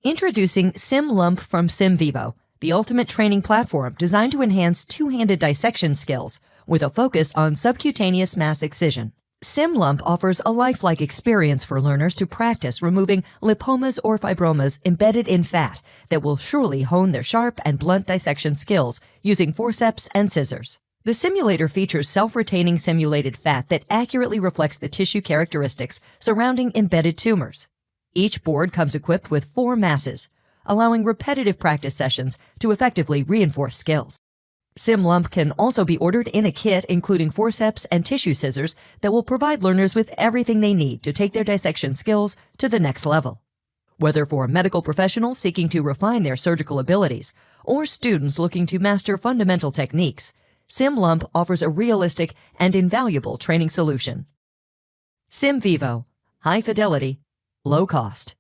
Introducing SimLump from SimVivo, the ultimate training platform designed to enhance two-handed dissection skills with a focus on subcutaneous mass excision. SimLump offers a lifelike experience for learners to practice removing lipomas or fibromas embedded in fat that will surely hone their sharp and blunt dissection skills using forceps and scissors. The simulator features self-retaining simulated fat that accurately reflects the tissue characteristics surrounding embedded tumors. Each board comes equipped with 4 masses, allowing repetitive practice sessions to effectively reinforce skills. SimLump can also be ordered in a kit including forceps and tissue scissors that will provide learners with everything they need to take their dissection skills to the next level. Whether for medical professionals seeking to refine their surgical abilities or students looking to master fundamental techniques, SimLump offers a realistic and invaluable training solution. SimVivo, high fidelity, low cost.